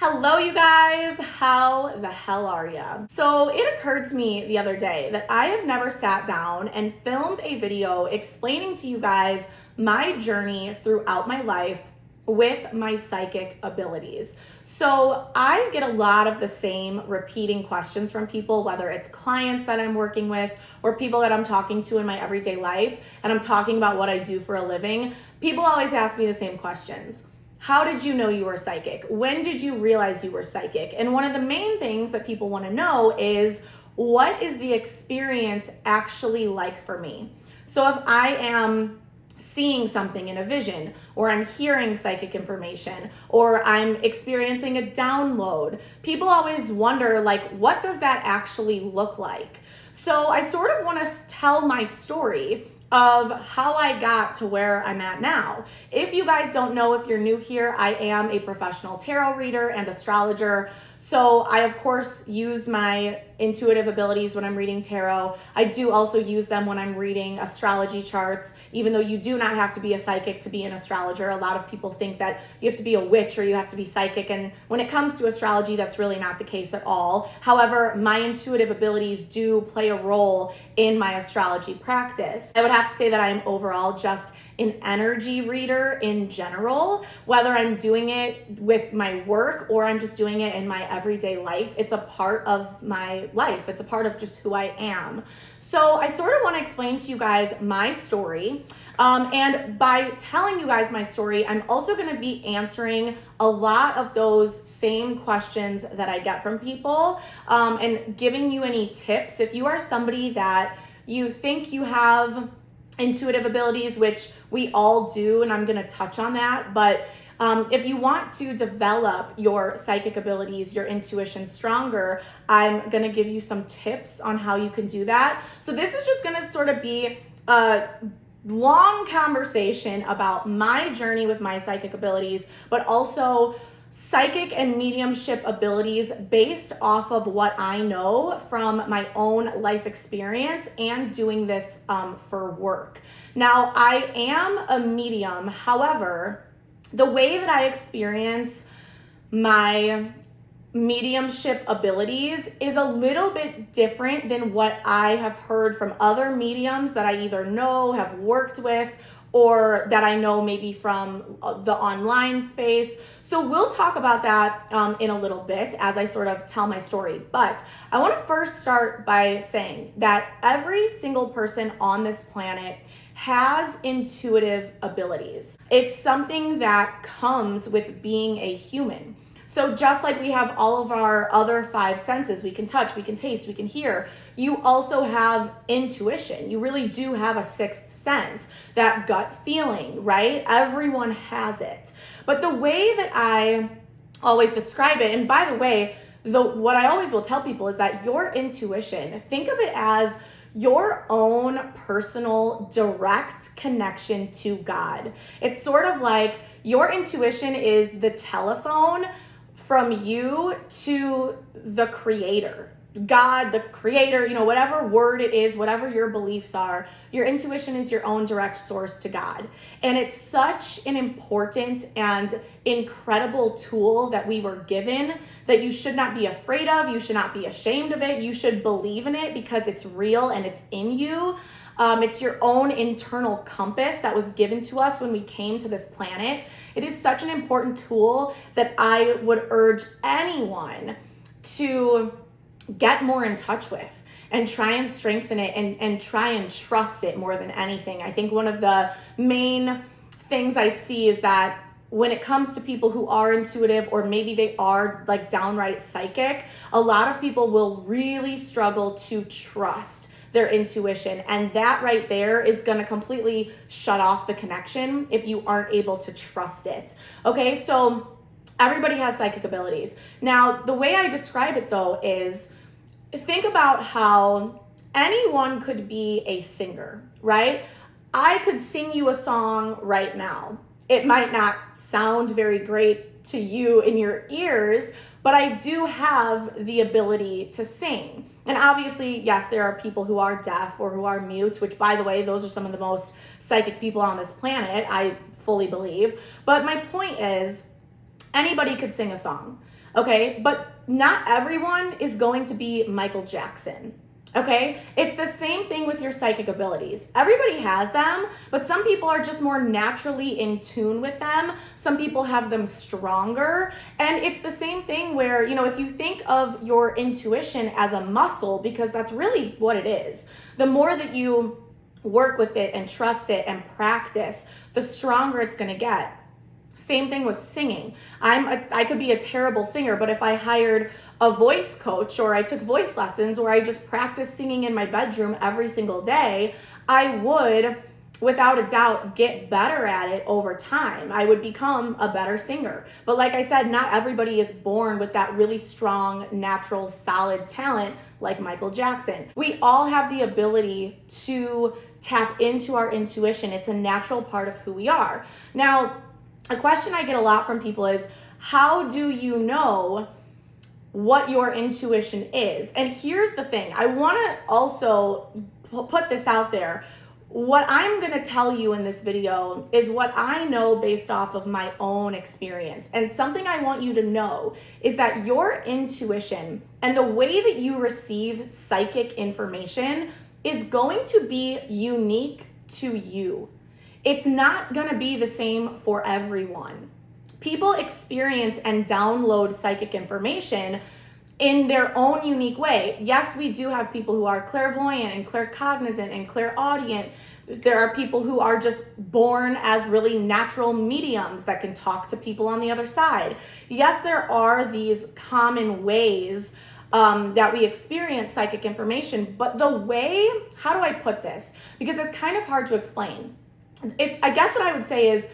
Hello, you guys. How the hell are ya? So it occurred to me the other day that I have never sat down and filmed a video explaining to you guys my journey throughout my life with my psychic abilities. So I get a lot of the same repeating questions from people, whether it's clients that I'm working with or people that I'm talking to in my everyday life, and I'm talking about what I do for a living. People always ask me the same questions. How did you know you were psychic? When did you realize you were psychic? And one of the main things that people want to know is, what is the experience actually like for me? So if I am seeing something in a vision, or I'm hearing psychic information, or I'm experiencing a download, people always wonder, like, what does that actually look like? So I sort of want to tell my story of how I got to where I'm at now. If you guys don't know, if you're new here, I am a professional tarot reader and astrologer. So I, of course, use my intuitive abilities when I'm reading tarot. I do also use them when I'm reading astrology charts, even though you do not have to be a psychic to be an astrologer. A lot of people think that you have to be a witch or you have to be psychic. And when it comes to astrology, that's really not the case at all. However, my intuitive abilities do play a role in my astrology practice. I would have to say that I am overall just an energy reader in general, whether I'm doing it with my work or I'm just doing it in my everyday life. It's a part of my life. It's a part of just who I am. So I sort of want to explain to you guys my story. And by telling you guys my story, I'm also going to be answering a lot of those same questions that I get from people, and giving you any tips. If you are somebody that you think you have intuitive abilities, which we all do, and I'm going to touch on that, but if you want to develop your psychic abilities, your intuition stronger, I'm going to give you some tips on how you can do that. So this is just going to sort of be a long conversation about my journey with my psychic abilities, but also psychic and mediumship abilities based off of what I know from my own life experience and doing this for work. Now, I am a medium. However, the way that I experience my mediumship abilities is a little bit different than what I have heard from other mediums that I either know, have worked with, or that I know maybe from the online space. So we'll talk about that in a little bit as I sort of tell my story. But I want to first start by saying that every single person on this planet has intuitive abilities. It's something that comes with being a human. So just like we have all of our other five senses, we can touch, we can taste, we can hear, you also have intuition. You really do have a sixth sense, that gut feeling, right? Everyone has it. But the way that I always describe it, and by the way, what I always will tell people is that your intuition, think of it as your own personal direct connection to God. It's sort of like your intuition is the telephone from you to the creator, God, the creator, whatever word it is, whatever your beliefs are, your intuition is your own direct source to God. And it's such an important and incredible tool that we were given that you should not be afraid of. You should not be ashamed of it. You should believe in it because it's real and it's in you. It's your own internal compass that was given to us when we came to this planet. It is such an important tool that I would urge anyone to get more in touch with and try and strengthen it and try and trust it more than anything. I think one of the main things I see is that when it comes to people who are intuitive, or maybe they are like downright psychic, a lot of people will really struggle to trust their intuition. And that right there is going to completely shut off the connection if you aren't able to trust it. Okay, so everybody has psychic abilities. Now, the way I describe it though is, think about how anyone could be a singer, right? I could sing you a song right now. It might not sound very great to you in your ears, but I do have the ability to sing. And obviously, yes, there are people who are deaf or who are mute, which, by the way, those are some of the most psychic people on this planet, I fully believe. But my point is, anybody could sing a song. okay? But not everyone is going to be Michael Jackson. Okay, it's the same thing with your psychic abilities. Everybody has them, but some people are just more naturally in tune with them. Some people have them stronger. And it's the same thing where, if you think of your intuition as a muscle, because that's really what it is, the more that you work with it and trust it and practice, the stronger it's going to get. Same thing with singing. I could be a terrible singer, but if I hired a voice coach or I took voice lessons or I just practiced singing in my bedroom every single day, I would, without a doubt, get better at it over time. I would become a better singer. But like I said, not everybody is born with that really strong, natural, solid talent like Michael Jackson. We all have the ability to tap into our intuition. It's a natural part of who we are. Now, a question I get a lot from people is, how do you know what your intuition is? And here's the thing. I want to also put this out there. What I'm going to tell you in this video is what I know based off of my own experience. And something I want you to know is that your intuition and the way that you receive psychic information is going to be unique to you. It's not going to be the same for everyone. People experience and download psychic information in their own unique way. Yes, we do have people who are clairvoyant and claircognizant and clairaudient. There are people who are just born as really natural mediums that can talk to people on the other side. Yes, there are these common ways that we experience psychic information, but the way, how do I put this? Because it's kind of hard to explain. I guess what I would say is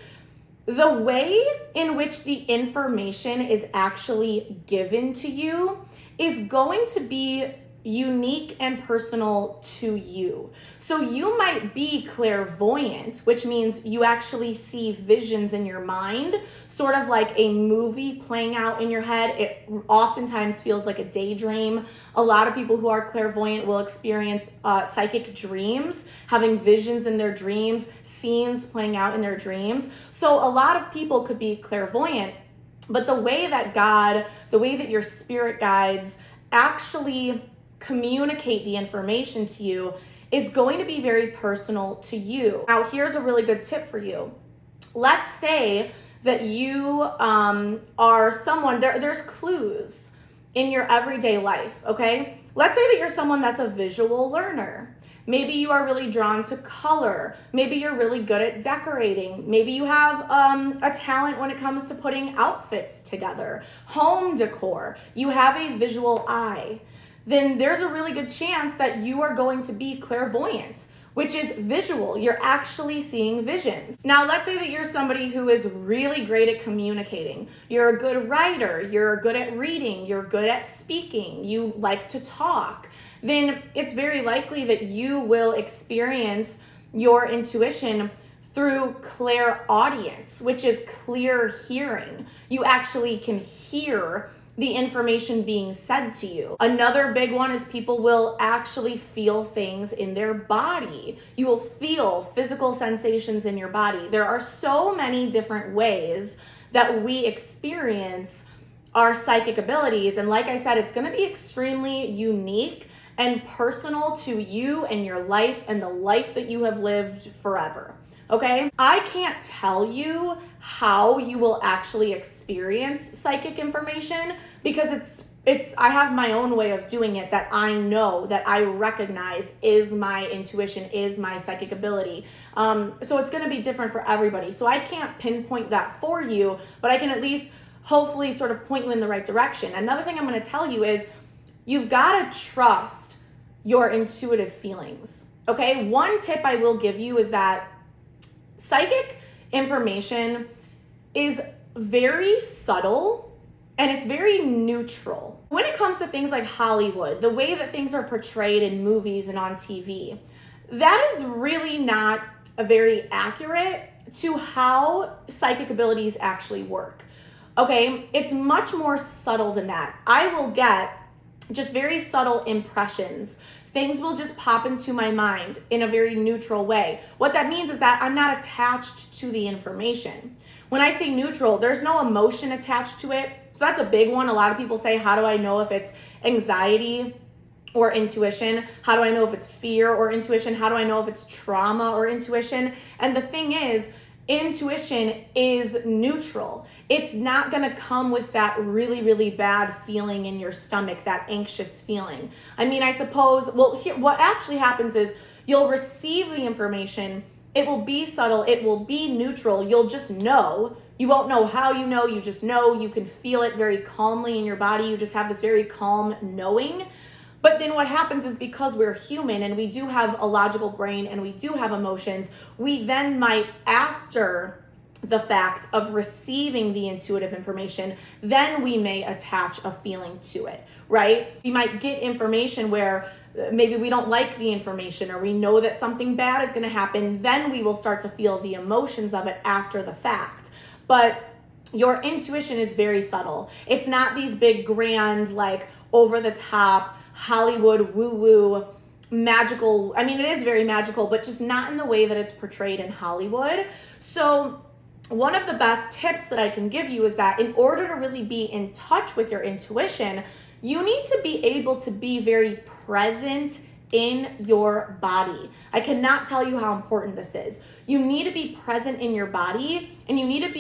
the way in which the information is actually given to you is going to be unique and personal to you. So you might be clairvoyant, which means you actually see visions in your mind, sort of like a movie playing out in your head. It oftentimes feels like a daydream. A lot of people who are clairvoyant will experience psychic dreams, having visions in their dreams, scenes playing out in their dreams. So a lot of people could be clairvoyant, but the way that God, the way that your spirit guides actually communicate the information to you is going to be very personal to you. Now, here's a really good tip for you. Let's say that you are someone, there's clues in your everyday life, okay? Let's say that you're someone that's a visual learner. Maybe you are really drawn to color. Maybe you're really good at decorating. Maybe you have a talent when it comes to putting outfits together, home decor. You have a visual eye. Then there's a really good chance that you are going to be clairvoyant, which is visual. You're actually seeing visions. Now, let's say that you're somebody who is really great at communicating. You're a good writer. You're good at reading. You're good at speaking. You like to talk. Then it's very likely that you will experience your intuition through clairaudience, which is clear hearing. You actually can hear the information being said to you. Another big one is people will actually feel things in their body. You will feel physical sensations in your body. There are so many different ways that we experience our psychic abilities. And like I said, it's going to be extremely unique and personal to you and your life and the life that you have lived forever. Okay? I can't tell you how you will actually experience psychic information because I have my own way of doing it that I know, that I recognize is my intuition, is my psychic ability. So it's going to be different for everybody. So I can't pinpoint that for you, but I can at least hopefully sort of point you in the right direction. Another thing I'm going to tell you is you've got to trust your intuitive feelings. Okay? One tip I will give you is that psychic information is very subtle and it's very neutral. When it comes to things like Hollywood, the way that things are portrayed in movies and on TV, that is really not very accurate to how psychic abilities actually work. Okay, it's much more subtle than that. I will get just very subtle impressions. Things will just pop into my mind in a very neutral way. What that means is that I'm not attached to the information. When I say neutral, there's no emotion attached to it. So that's a big one. A lot of people say, how do I know if it's anxiety or intuition? How do I know if it's fear or intuition? How do I know if it's trauma or intuition? And the thing is, intuition is neutral. It's not going to come with that really, really bad feeling in your stomach, that anxious feeling. I mean, I suppose, well, here, what actually happens is you'll receive the information. It will be subtle. It will be neutral. You'll just know. You won't know how you know. You just know. You can feel it very calmly in your body. You just have this very calm knowing. But then what happens is, because we're human and we do have a logical brain and we do have emotions, we then might, after the fact of receiving the intuitive information, then we may attach a feeling to it, right? We might get information where maybe we don't like the information, or we know that something bad is going to happen. Then we will start to feel the emotions of it after the fact. But your intuition is very subtle. It's not these big, grand, like over the top, Hollywood woo-woo magical. I mean, it is very magical, but just not in the way that it's portrayed in Hollywood. So one of the best tips that I can give you is that in order to really be in touch with your intuition, you need to be able to be very present in your body. I cannot tell you how important this is. You need to be present in your body, and you need to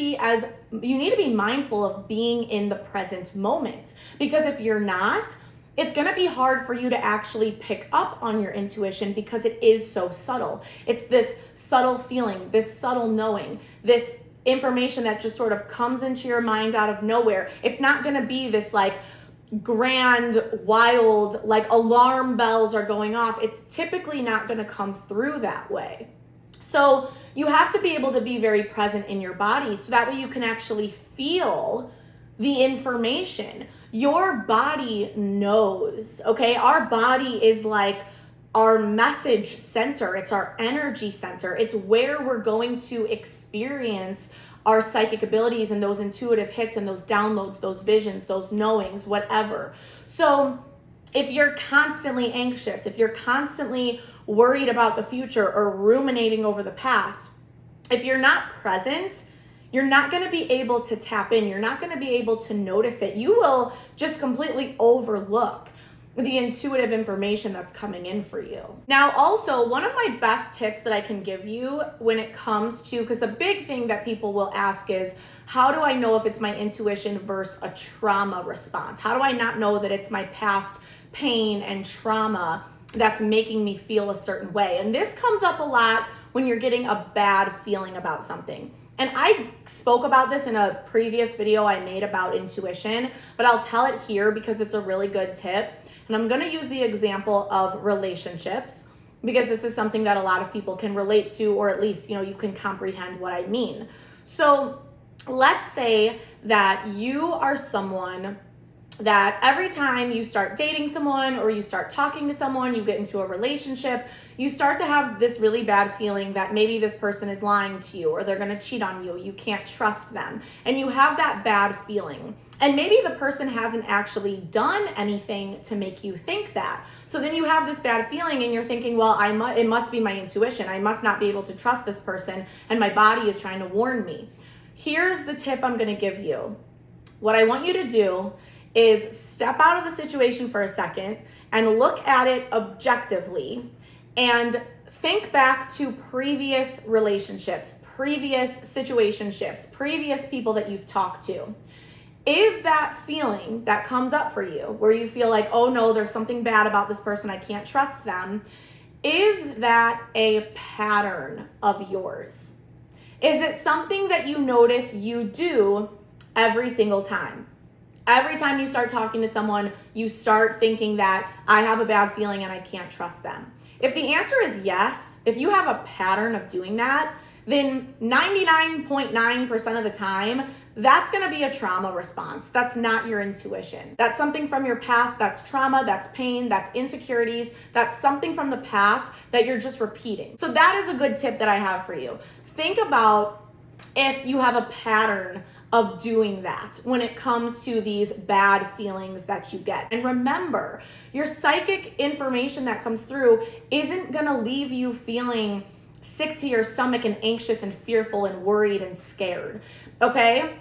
be mindful of being in the present moment. Because if you're not, it's going to be hard for you to actually pick up on your intuition, because it is so subtle. It's this subtle feeling, this subtle knowing, this information that just sort of comes into your mind out of nowhere. It's not going to be this like grand, wild, like alarm bells are going off. It's typically not going to come through that way. So you have to be able to be very present in your body, so that way you can actually feel the information. Your body knows, okay? Our body is like our message center. It's our energy center. It's where we're going to experience our psychic abilities and those intuitive hits and those downloads, those visions, those knowings, whatever. So if you're constantly anxious, if you're constantly worried about the future or ruminating over the past, if you're not present, you're not going to be able to tap in. You're not going to be able to notice it. You will just completely overlook the intuitive information that's coming in for you. Now, also, one of my best tips that I can give you when it comes to, because a big thing that people will ask is, how do I know if it's my intuition versus a trauma response? How do I not know that it's my past pain and trauma that's making me feel a certain way? And this comes up a lot when you're getting a bad feeling about something. And I spoke about this in a previous video I made about intuition, but I'll tell it here because it's a really good tip. And I'm going to use the example of relationships, because this is something that a lot of people can relate to, or at least, you can comprehend what I mean. So let's say that you are someone that every time you start dating someone or you start talking to someone, you get into a relationship, you start to have this really bad feeling that maybe this person is lying to you, or they're going to cheat on you. You can't trust them. And you have that bad feeling. And maybe the person hasn't actually done anything to make you think that. So then you have this bad feeling and you're thinking, well, it must be my intuition. I must not be able to trust this person, and my body is trying to warn me. Here's the tip I'm going to give you. What I want you to do is step out of the situation for a second and look at it objectively, and think back to previous relationships, previous situationships, previous people that you've talked to. Is that feeling that comes up for you where you feel like, oh no, there's something bad about this person, I can't trust them, is that a pattern of yours? Is it something that you notice you do every single time? Every time you start talking to someone, you start thinking that I have a bad feeling and I can't trust them. If the answer is yes, if you have a pattern of doing that, then 99.9% of the time, that's going to be a trauma response. That's not your intuition. That's something from your past. That's trauma, that's pain, that's insecurities. That's something from the past that you're just repeating. So that is a good tip that I have for you. Think about if you have a pattern of doing that when it comes to these bad feelings that you get. And remember, your psychic information that comes through isn't going to leave you feeling sick to your stomach and anxious and fearful and worried and scared. Okay?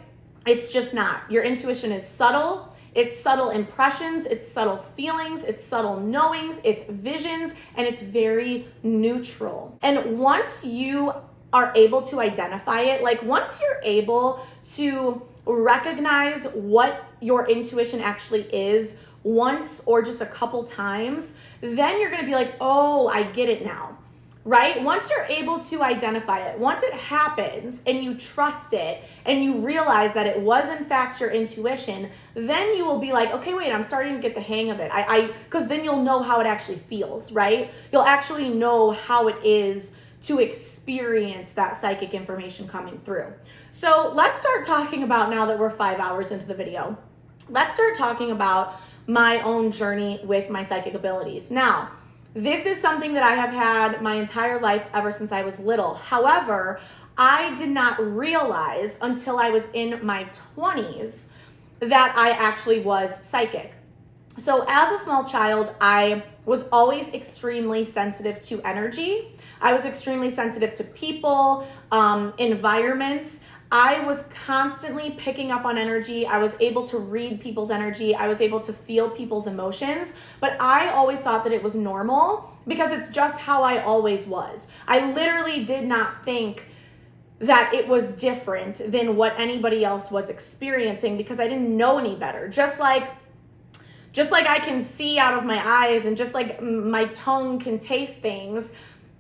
It's just not. Your intuition is subtle. It's subtle impressions, it's subtle feelings, it's subtle knowings, it's visions, and it's very neutral. And once you are able to identify it, like once you're able to recognize what your intuition actually is once or just a couple times, then you're gonna be like, oh, I get it now. Right? Once you're able to identify it, once it happens and you trust it and you realize that it was in fact your intuition, then you will be like, okay, wait, I'm starting to get the hang of it. Because then you'll know how it actually feels, right? You'll actually know how it is to experience that psychic information coming through. So let's start talking about, now that we're 5 hours into the video, let's start talking about my own journey with my psychic abilities. Now, this is something that I have had my entire life ever since I was little. However, I did not realize until I was in my 20s that I actually was psychic. So as a small child, I was always extremely sensitive to energy. I was extremely sensitive to people, environments. I was constantly picking up on energy. I was able to read people's energy. I was able to feel people's emotions, but I always thought that it was normal because it's just how I always was. I literally did not think that it was different than what anybody else was experiencing because I didn't know any better. Just like I can see out of my eyes and just like my tongue can taste things,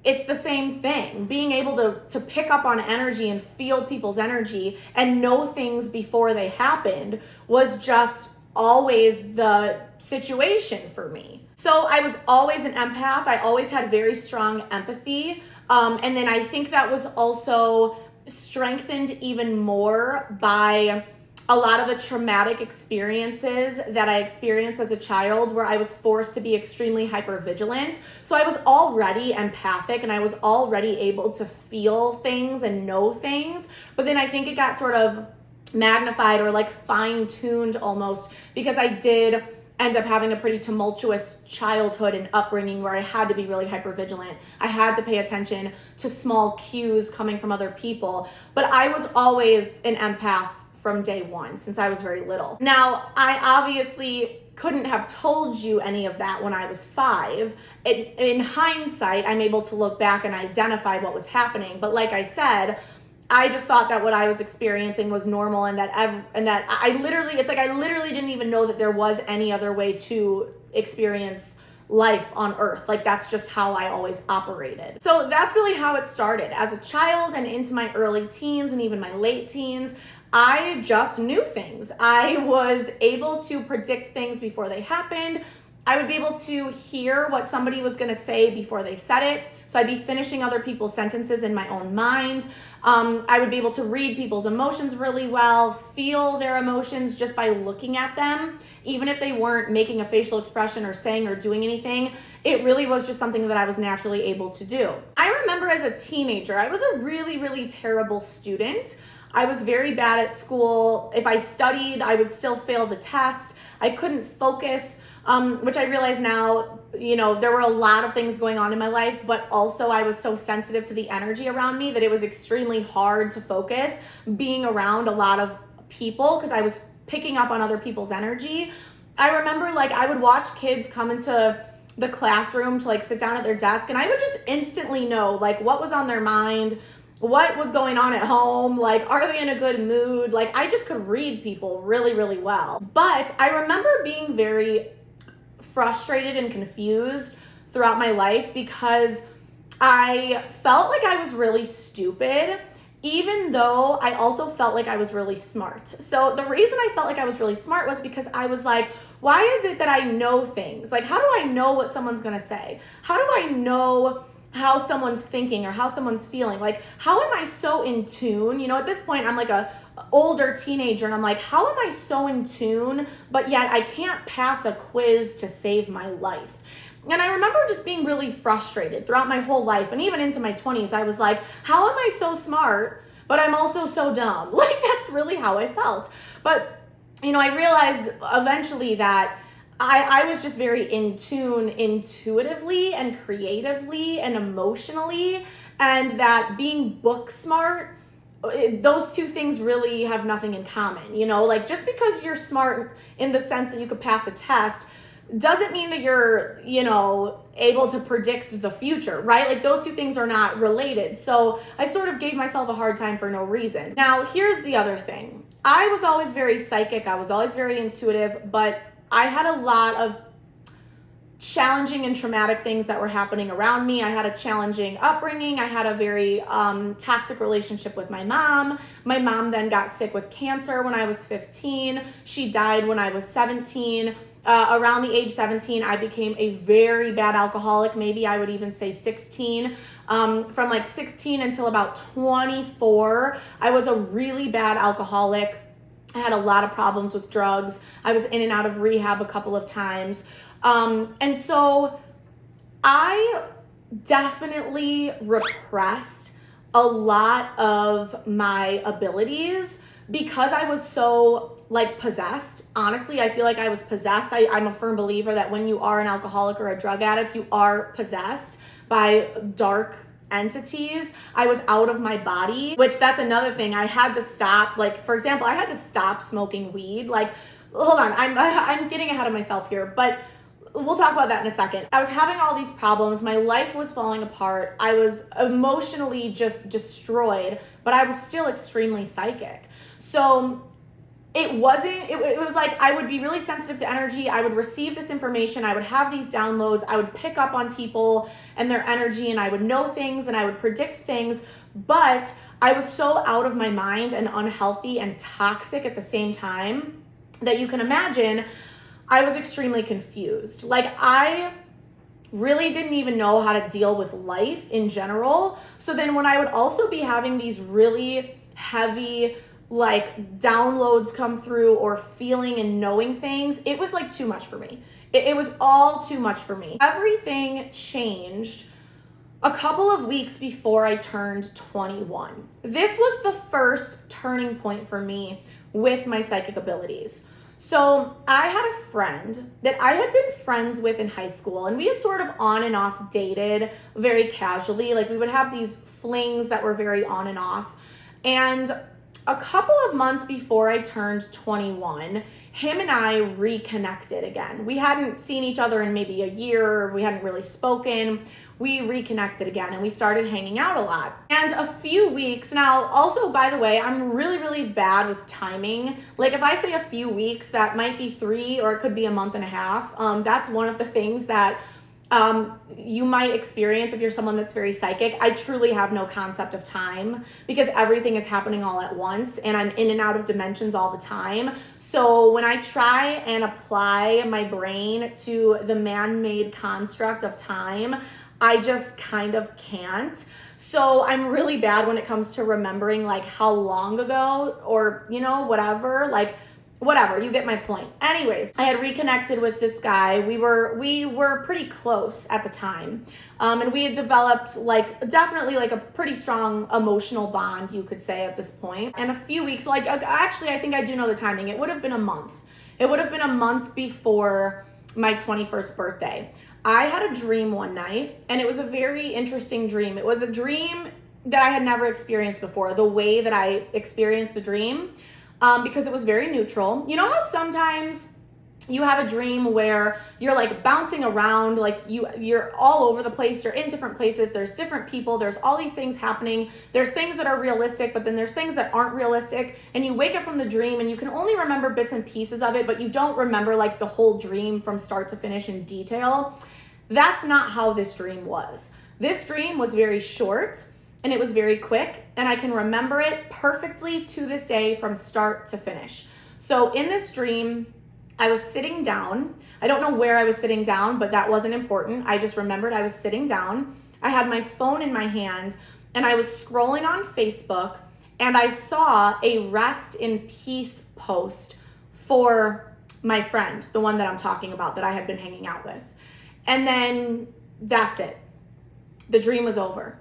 it's the same thing. Being able to pick up on energy and feel people's energy and know things before they happened was just always the situation for me. So I was always an empath. I always had very strong empathy. And then I think that was also strengthened even more by a lot of the traumatic experiences that I experienced as a child where I was forced to be extremely hypervigilant. So I was already empathic and I was already able to feel things and know things. But then I think it got sort of magnified or like fine-tuned almost because I did end up having a pretty tumultuous childhood and upbringing where I had to be really hypervigilant. I had to pay attention to small cues coming from other people. But I was always an empath from day one since I was very little. Now, I obviously couldn't have told you any of that when I was 5. In hindsight, I'm able to look back and identify what was happening. But like I said, I just thought that what I was experiencing was normal and that I literally didn't even know that there was any other way to experience life on earth. Like that's just how I always operated. So that's really how it started. As a child and into my early teens and even my late teens, I just knew things. I was able to predict things before they happened. I would be able to hear what somebody was going to say before they said it. So I'd be finishing other people's sentences in my own mind. I would be able to read people's emotions really well, feel their emotions just by looking at them, even if they weren't making a facial expression or saying or doing anything. It really was just something that I was naturally able to do. I remember as a teenager, I was a really, really terrible student. I was very bad at school. If I studied, I would still fail the test. I couldn't focus, which I realize now, there were a lot of things going on in my life, but also I was so sensitive to the energy around me that it was extremely hard to focus being around a lot of people because I was picking up on other people's energy. I remember I would watch kids come into the classroom to sit down at their desk and I would just instantly know what was on their mind, what was going on at home, are they in a good mood? I just could read people really, really well. But I remember being very frustrated and confused throughout my life because I felt like I was really stupid, even though I also felt like I was really smart. So the reason I felt like I was really smart was because I was like, why is it that I know things? How do I know what someone's gonna say? How do I know how someone's thinking or how someone's feeling? How am I so in tune? At this point, I'm a older teenager and I'm like, how am I so in tune, but yet I can't pass a quiz to save my life? And I remember just being really frustrated throughout my whole life and even into my 20s. I was like, how am I so smart, but I'm also so dumb? That's really how I felt. But, I realized eventually that I was just very in tune intuitively and creatively and emotionally, and that being book smart those two things really have nothing in common. Like just because you're smart in the sense that you could pass a test doesn't mean that you're, able to predict the future, right? Like those two things are not related. So I sort of gave myself a hard time for no reason. Now, here's the other thing. I was always very psychic. I was always very intuitive, but I had a lot of challenging and traumatic things that were happening around me. I had a challenging upbringing. I had a very toxic relationship with my mom. My mom then got sick with cancer when I was 15. She died when I was 17. Around the age 17, I became a very bad alcoholic. Maybe I would even say 16. From like 16 until about 24, I was a really bad alcoholic. I had a lot of problems with drugs. I was in and out of rehab a couple of times. And so I definitely repressed a lot of my abilities because I was so possessed. Honestly, I feel like I was possessed. I'm a firm believer that when you are an alcoholic or a drug addict, you are possessed by dark entities. I was out of my body, which that's another thing. I had to stop. For example, I had to stop smoking weed. Hold on, I'm getting ahead of myself here, but we'll talk about that in a second. I was having all these problems. My life was falling apart. I was emotionally just destroyed, but I was still extremely psychic. So it was like I would be really sensitive to energy. I would receive this information. I would have these downloads. I would pick up on people and their energy, and I would know things and I would predict things. But I was so out of my mind and unhealthy and toxic at the same time that you can imagine I was extremely confused. I really didn't even know how to deal with life in general. So then when I would also be having these really heavy downloads come through or feeling and knowing things, it was too much for me. It was all too much for me. Everything changed a couple of weeks before I turned 21. This was the first turning point for me with my psychic abilities. So I had a friend that I had been friends with in high school, and we had sort of on and off dated very casually. We would have these flings that were very on and off. And a couple of months before I turned 21, him and I reconnected again. We hadn't seen each other in maybe a year. We hadn't really spoken. We reconnected again and we started hanging out a lot. And a few weeks, now also, by the way, I'm really, really bad with timing. If I say a few weeks, that might be 3 or it could be a month and a half. That's one of the things that you might experience if you're someone that's very psychic. I truly have no concept of time because everything is happening all at once and I'm in and out of dimensions all the time. So when I try and apply my brain to the man-made construct of time, I just kind of can't. So I'm really bad when it comes to remembering how long ago or, whatever, you get my point. Anyways, I had reconnected with this guy. We were pretty close at the time. And we had developed definitely a pretty strong emotional bond, you could say at this point. And a few weeks, actually, I think I do know the timing. It would have been a month. It would have been a month before my 21st birthday. I had a dream one night and it was a very interesting dream. It was a dream that I had never experienced before, the way that I experienced the dream. Because it was very neutral. You know how sometimes you have a dream where you're bouncing around, you're all over the place, you're in different places, there's different people, there's all these things happening, there's things that are realistic, but then there's things that aren't realistic, and you wake up from the dream and you can only remember bits and pieces of it, but you don't remember the whole dream from start to finish in detail. That's not how this dream was. This dream was very short, and it was very quick, and I can remember it perfectly to this day from start to finish. So in this dream, I was sitting down. I don't know where I was sitting down, but that wasn't important. I just remembered I was sitting down. I had my phone in my hand, and I was scrolling on Facebook, and I saw a rest in peace post for my friend, the one that I'm talking about that I had been hanging out with. And then that's it. The dream was over.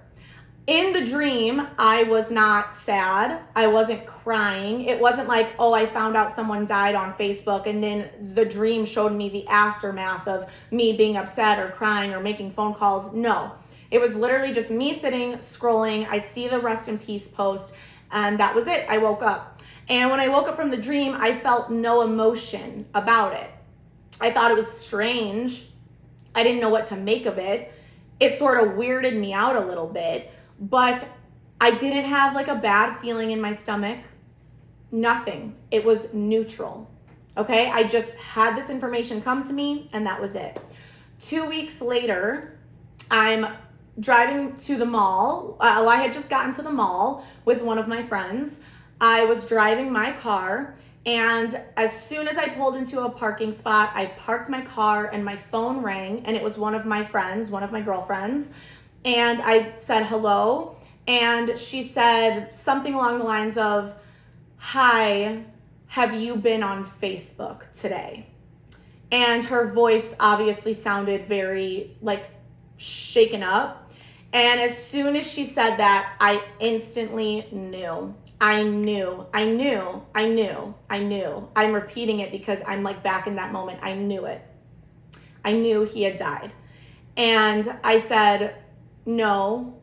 In the dream, I was not sad. I wasn't crying. It wasn't I found out someone died on Facebook and then the dream showed me the aftermath of me being upset or crying or making phone calls. No, it was literally just me sitting, scrolling. I see the rest in peace post And that was it. I woke up. And when I woke up from the dream, I felt no emotion about it. I thought it was strange. I didn't know what to make of it. It sort of weirded me out a little bit, but I didn't have like a bad feeling in my stomach. Nothing. It was neutral. Okay. I just had this information come to me and that was it. 2 weeks later, I'm driving to the mall. I had just gotten to the mall with one of my friends. I was driving my car, and as soon as I pulled into a parking spot, I parked my car and my phone rang, and it was one of my friends, one of my girlfriends. And I said hello, and she said something along the lines of, "Hi, have you been on Facebook today?" And her voice obviously sounded very like shaken up. And as soon as she said that, I instantly knew. I knew. I'm repeating it because I'm like back in that moment. I knew it. I knew he had died. And I said, "No."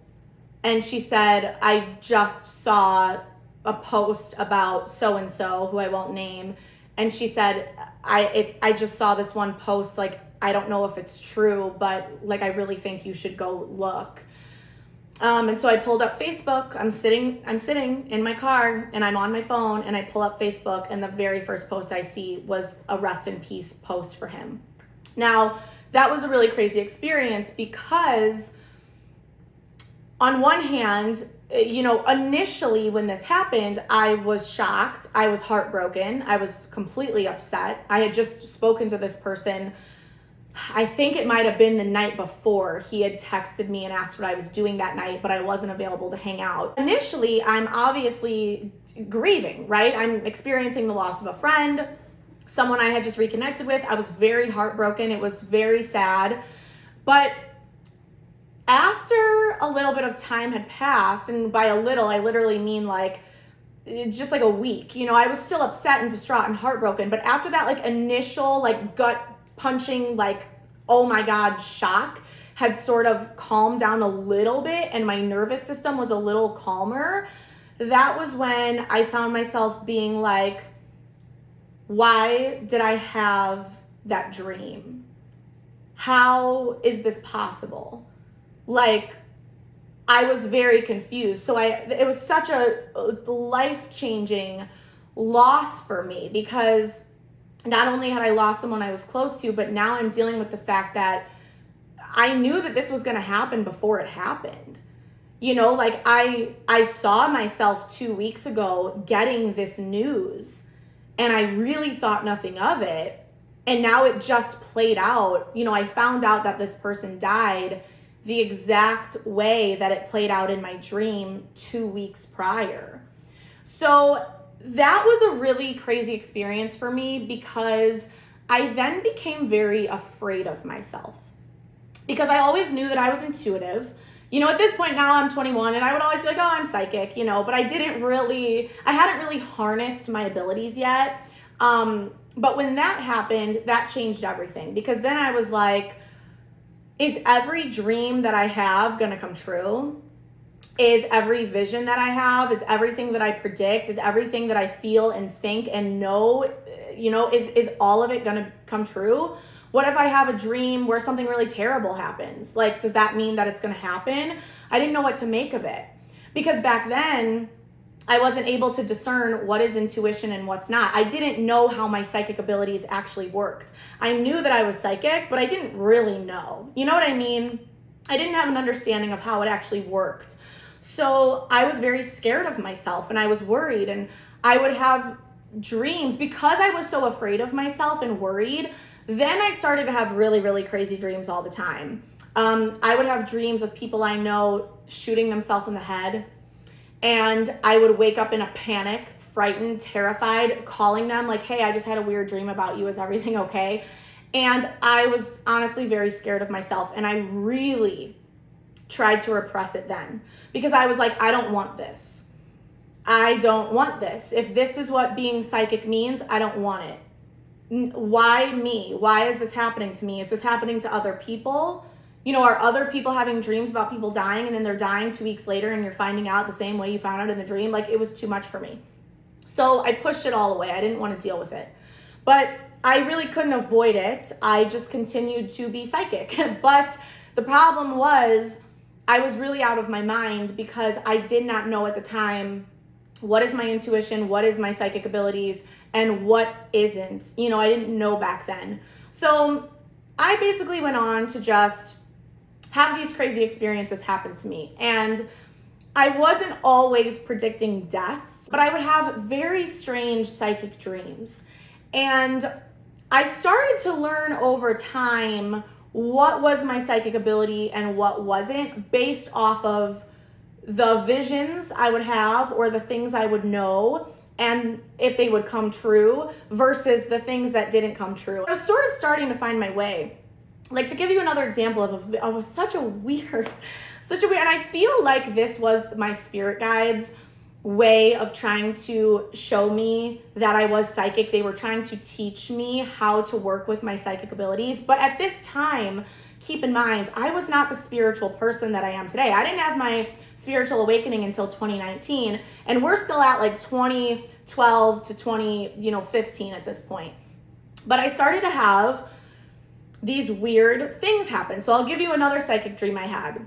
And she said, "I just saw a post about so-and-so who I won't name." And she said, I just saw this one post, like, I don't know if it's true, but like, I really think you should go look. And so I pulled up Facebook. I'm sitting in my car and I'm on my phone and I pull up Facebook, and the very first post I see was a rest in peace post for him. Now, that was a really crazy experience because on one hand, initially when this happened, I was shocked. I was heartbroken. I was completely upset. I had just spoken to this person. I think it might have been the night before. He had texted me and asked what I was doing that night, but I wasn't available to hang out. Initially, I'm obviously grieving, right? I'm experiencing the loss of a friend, someone I had just reconnected with. I was very heartbroken. It was very sad. But after a little bit of time had passed, and by a little, I literally mean like just like a week, I was still upset and distraught and heartbroken. But after that, like initial, like gut punching, like, oh my God, shock had sort of calmed down a little bit and my nervous system was a little calmer, that was when I found myself being like, why did I have that dream? How is this possible? Like, I was very confused. So it was such a life-changing loss for me because not only had I lost someone I was close to, but now I'm dealing with the fact that I knew that this was going to happen before it happened. Like I saw myself 2 weeks ago getting this news and I really thought nothing of it. And now it just played out. I found out that this person died the exact way that it played out in my dream 2 weeks prior. So that was a really crazy experience for me because I then became very afraid of myself because I always knew that I was intuitive. At this point now I'm 21 and I would always be like, oh, I'm psychic, but I hadn't really harnessed my abilities yet. But when that happened, that changed everything because then I was like, is every dream that I have going to come true? Is every vision that I have, is everything that I predict, is everything that I feel and think and know, is all of it going to come true? What if I have a dream where something really terrible happens? Like, does that mean that it's going to happen? I didn't know what to make of it because back then I wasn't able to discern what is intuition and what's not. I didn't know how my psychic abilities actually worked. I knew that I was psychic, but I didn't really know. You know what I mean? I didn't have an understanding of how it actually worked. So I was very scared of myself and I was worried, and I would have dreams because I was so afraid of myself and worried. Then I started to have really, really crazy dreams all the time. I would have dreams of people I know shooting themselves in the head, and I would wake up in a panic, frightened, terrified, calling them like, hey, I just had a weird dream about you. Is everything okay? And I was honestly very scared of myself, and I really tried to repress it then because I was like, I don't want this. I don't want this. If this is what being psychic means, I don't want it. Why me? Why is this happening to me? Is this happening to other people? are other people having dreams about people dying and then they're dying 2 weeks later and you're finding out the same way you found out in the dream? Like, it was too much for me. So I pushed it all away. I didn't want to deal with it. But I really couldn't avoid it. I just continued to be psychic. But the problem was I was really out of my mind because I did not know at the time, what is my intuition, what is my psychic abilities, and what isn't. I didn't know back then. So I basically went on to just have these crazy experiences happen to me. And I wasn't always predicting deaths, but I would have very strange psychic dreams. And I started to learn over time what was my psychic ability and what wasn't, based off of the visions I would have or the things I would know and if they would come true versus the things that didn't come true. I was sort of starting to find my way. Like, to give you another example of such a weird, and I feel like this was my spirit guides' way of trying to show me that I was psychic. They were trying to teach me how to work with my psychic abilities. But at this time, keep in mind, I was not the spiritual person that I am today. I didn't have my spiritual awakening until 2019, and we're still at like 2012 to 2015 at this point. But I started to have these weird things happen. So I'll give you another psychic dream I had.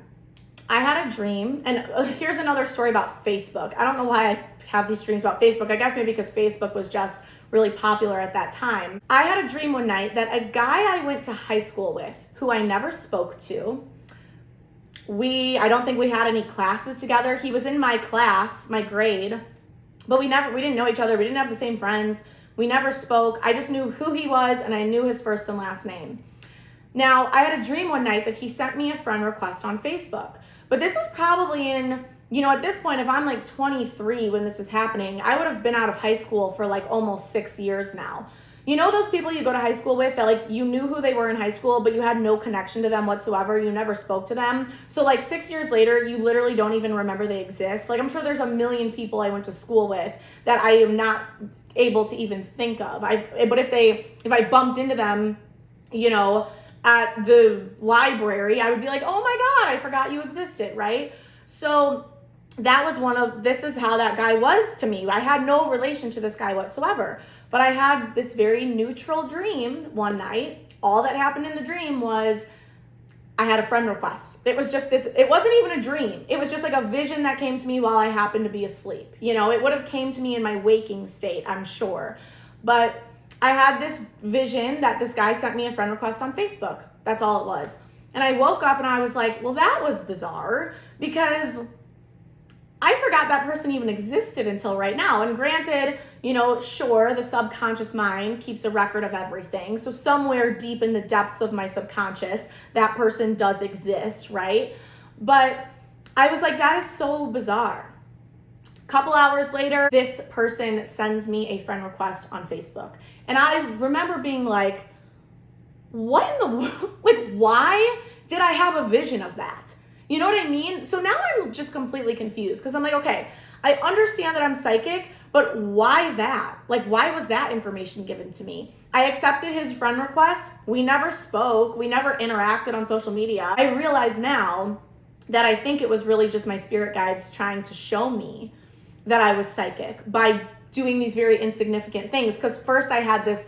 I had a dream, and here's another story about Facebook. I don't know why I have these dreams about Facebook. I guess maybe because Facebook was just really popular at that time. I had a dream one night that a guy I went to high school with, who I never spoke to, I don't think we had any classes together. He was in my class, my grade, but we didn't know each other. We didn't have the same friends. We never spoke. I just knew who he was, and I knew his first and last name. Now, I had a dream one night that he sent me a friend request on Facebook. But this was probably in, at this point, if I'm like 23 when this is happening, I would have been out of high school for like almost 6 years now. Those people you go to high school with that like you knew who they were in high school, but you had no connection to them whatsoever. You never spoke to them. So like 6 years later, you literally don't even remember they exist. Like, I'm sure there's a million people I went to school with that I am not able to even think of. But if I bumped into them, at the library, I would be like, oh my God, I forgot you existed, right? So that was this is how that guy was to me. I had no relation to this guy whatsoever, but I had this very neutral dream one night. All that happened in the dream was I had a friend request. It was just this, it wasn't even a dream. It was just like a vision that came to me while I happened to be asleep. It would have came to me in my waking state, I'm sure. But I had this vision that this guy sent me a friend request on Facebook. That's all it was. And I woke up and I was like, well, that was bizarre, because I forgot that person even existed until right now. And granted, sure, the subconscious mind keeps a record of everything. So somewhere deep in the depths of my subconscious, that person does exist, right? But I was like, that is so bizarre. Couple hours later, this person sends me a friend request on Facebook. And I remember being like, what in the world? Like, why did I have a vision of that? You know what I mean? So now I'm just completely confused, because I'm like, okay, I understand that I'm psychic, but why that? Like, why was that information given to me? I accepted his friend request. We never spoke. We never interacted on social media. I realize now that I think it was really just my spirit guides trying to show me that I was psychic by doing these very insignificant things. Because first I had this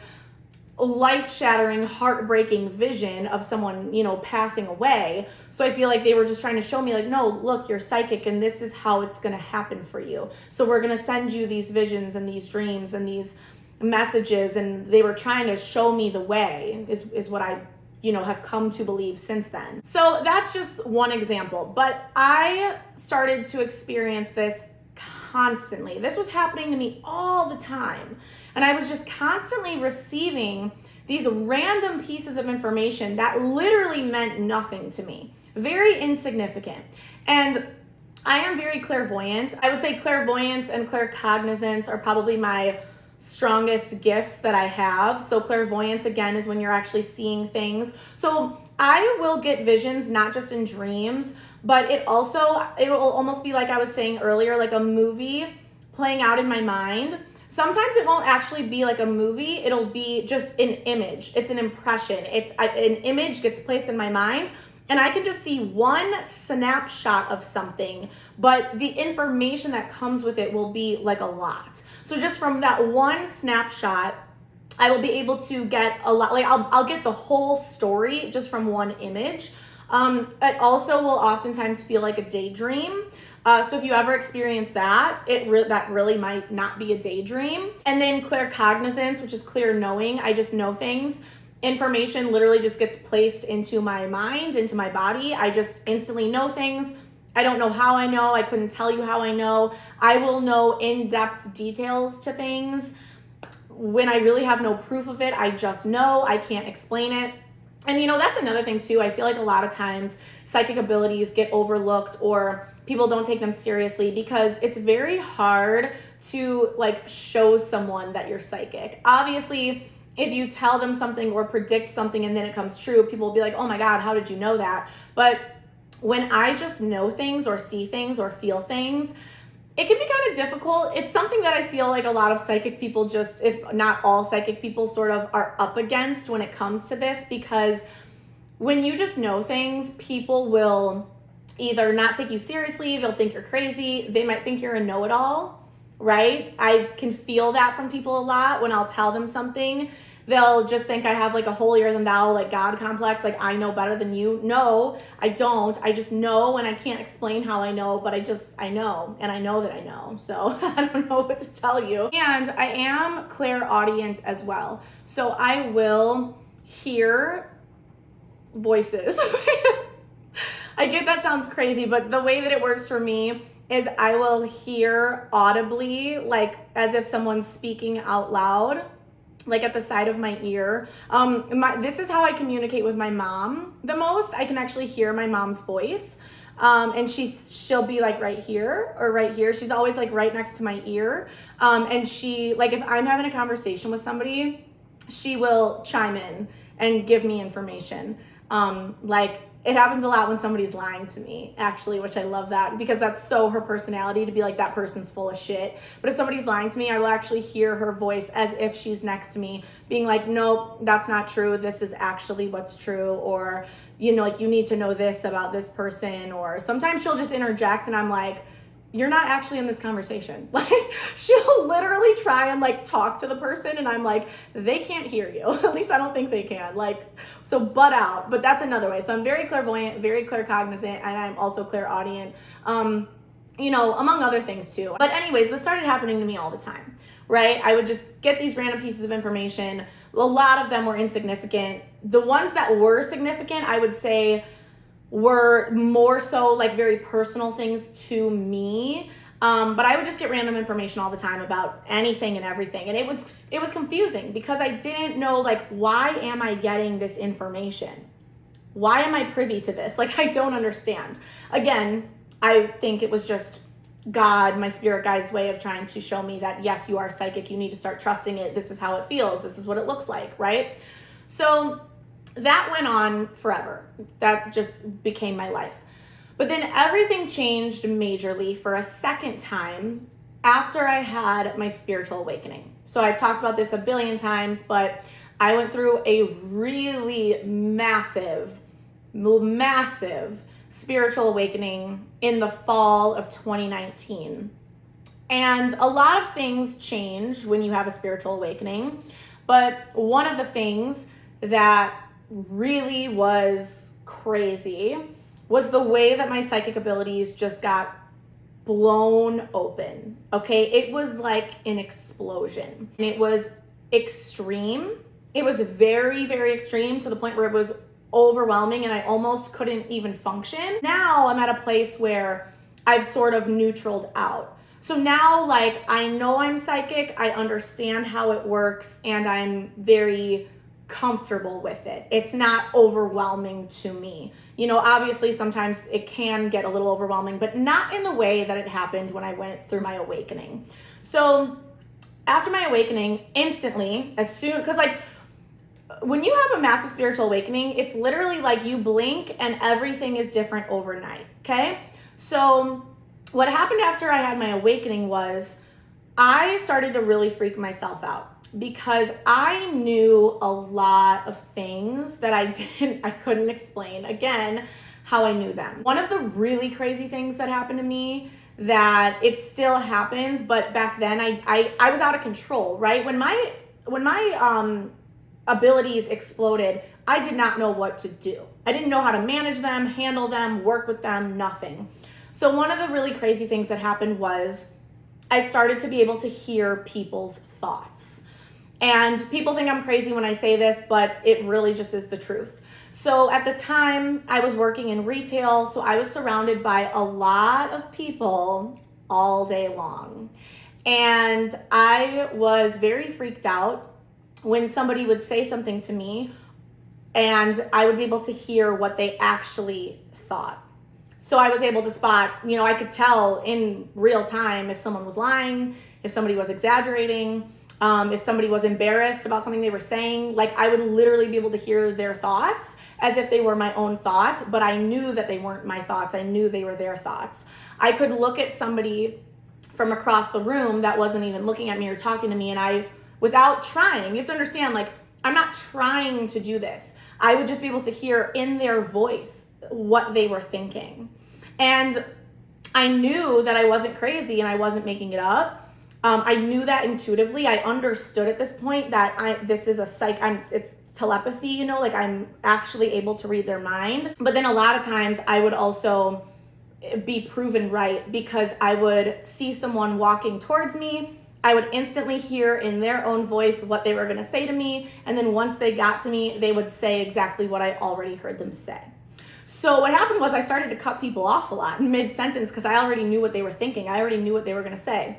life-shattering, heartbreaking vision of someone, passing away. So I feel like they were just trying to show me like, no, look, you're psychic and this is how it's going to happen for you. So we're going to send you these visions and these dreams and these messages. And they were trying to show me the way is what I have come to believe since then. So that's just one example. But I started to experience this constantly. This was happening to me all the time. And I was just constantly receiving these random pieces of information that literally meant nothing to me. Very insignificant. And I am very clairvoyant. I would say clairvoyance and claircognizance are probably my strongest gifts that I have. So clairvoyance, again, is when you're actually seeing things. So I will get visions, not just in dreams, but it will almost be like I was saying earlier, like a movie playing out in my mind. Sometimes it won't actually be like a movie. It'll be just an image. It's an impression. An image gets placed in my mind, and I can just see one snapshot of something, but the information that comes with it will be like a lot. So just from that one snapshot, I will be able to get a lot, like I'll get the whole story just from one image. It also will oftentimes feel like a daydream. So if you ever experience that, that really might not be a daydream. And then claircognizance, which is clear knowing. I just know things. Information literally just gets placed into my mind, into my body. I just instantly know things. I don't know how I know. I couldn't tell you how I know. I will know in-depth details to things. When I really have no proof of it, I just know. I can't explain it. And that's another thing too. I feel like a lot of times psychic abilities get overlooked or people don't take them seriously because it's very hard to like show someone that you're psychic. Obviously, if you tell them something or predict something and then it comes true, people will be like, oh my God, how did you know that? But when I just know things or see things or feel things, it can be kind of difficult. It's something that I feel like a lot of psychic people just, if not all psychic people, sort of are up against when it comes to this, because when you just know things, people will either not take you seriously, they'll think you're crazy, they might think you're a know-it-all, right? I can feel that from people a lot when I'll tell them something. They'll just think I have like a holier than thou, like God complex, like I know better than you. No, I don't. I just know, and I can't explain how I know, but I know, and I know that I know. So I don't know what to tell you. And I am clairaudient as well. So I will hear voices. I get that sounds crazy, but the way that it works for me is I will hear audibly, like as if someone's speaking out loud, like at the side of my ear. This is how I communicate with my mom the most. I can actually hear my mom's voice. And she'll be like right here or right here. She's always like right next to my ear. And she, like if I'm having a conversation with somebody, she will chime in and give me information. Like it happens a lot when somebody's lying to me, actually, which I love that because that's so her personality to be like, that person's full of shit. But if somebody's lying to me, I will actually hear her voice as if she's next to me being like, nope, that's not true. This is actually what's true. Or, like you need to know this about this person. Or sometimes she'll just interject and I'm like, you're not actually in this conversation. Like she'll literally try and like talk to the person and I'm like, they can't hear you. At least I don't think they can. Like, so butt out. But that's another way. So I'm very clairvoyant, very claircognizant, and I'm also clairaudient, among other things too. But anyways, this started happening to me all the time, right? I would just get these random pieces of information. A lot of them were insignificant. The ones that were significant, I would say, were more so like very personal things to me. But I would just get random information all the time about anything and everything. And it was confusing because I didn't know, like, why am I getting this information? Why am I privy to this? Like, I don't understand. Again, I think it was just God, my spirit guide's way of trying to show me that, yes, you are psychic. You need to start trusting it. This is how it feels. This is what it looks like, right? So that went on forever. That just became my life. But then everything changed majorly for a second time after I had my spiritual awakening. So I've talked about this a billion times, but I went through a really massive spiritual awakening in the fall of 2019. And a lot of things change when you have a spiritual awakening. But one of the things that really was crazy was the way that my psychic abilities just got blown open. Okay, it was like an explosion. It was extreme. It was very, very extreme to the point where it was overwhelming and I almost couldn't even function. Now I'm at a place where I've sort of neutraled out. So now, like, I know I'm psychic, I understand how it works, and I'm very comfortable with it. It's not overwhelming to me. Obviously sometimes it can get a little overwhelming, but not in the way that it happened when I went through my awakening. So after my awakening, instantly, because like when you have a massive spiritual awakening, it's literally like you blink and everything is different overnight. Okay. So what happened after I had my awakening was I started to really freak myself out because I knew a lot of things that I couldn't explain. Again, how I knew them. One of the really crazy things that happened to me, that it still happens, but back then I was out of control, right? When my abilities exploded, I did not know what to do. I didn't know how to manage them, handle them, work with them, nothing. So one of the really crazy things that happened was I started to be able to hear people's thoughts. And people think I'm crazy when I say this, but it really just is the truth. So at the time, I was working in retail, so I was surrounded by a lot of people all day long. And I was very freaked out when somebody would say something to me and I would be able to hear what they actually thought. So I was able to spot, I could tell in real time if someone was lying, if somebody was exaggerating, if somebody was embarrassed about something they were saying. Like, I would literally be able to hear their thoughts as if they were my own thoughts, but I knew that they weren't my thoughts. I knew they were their thoughts. I could look at somebody from across the room that wasn't even looking at me or talking to me, and without trying, you have to understand, like, I'm not trying to do this. I would just be able to hear in their voice what they were thinking. And I knew that I wasn't crazy and I wasn't making it up. I knew that intuitively. I understood at this point that this is it's telepathy, like I'm actually able to read their mind. But then a lot of times I would also be proven right, because I would see someone walking towards me. I would instantly hear in their own voice what they were going to say to me. And then once they got to me, they would say exactly what I already heard them say. So what happened was I started to cut people off a lot in mid-sentence because I already knew what they were thinking. I already knew what they were going to say.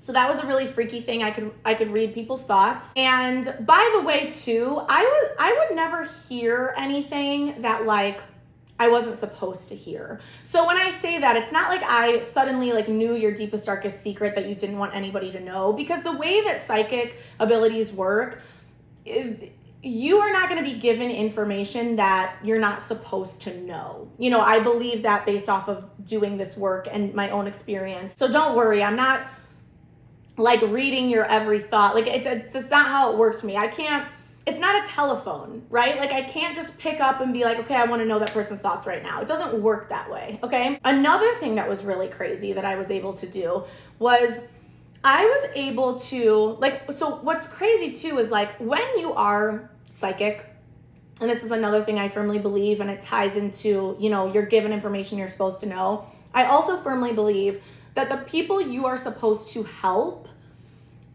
So that was a really freaky thing. I could read people's thoughts. And by the way, too, I would never hear anything that, like, I wasn't supposed to hear. So when I say that, it's not like I suddenly knew your deepest, darkest secret that you didn't want anybody to know, because the way that psychic abilities work, you are not going to be given information that you're not supposed to know. I believe that based off of doing this work and my own experience. So don't worry, I'm not reading your every thought. It's not how it works for me. It's not a telephone, right? I can't just pick up and be like, okay, I want to know that person's thoughts right now. It doesn't work that way, okay? Another thing that was really crazy that I was able to do was I was able to, so what's crazy too is when you are psychic, and this is another thing I firmly believe, and it ties into, you're given information you're supposed to know. I also firmly believe that the people you are supposed to help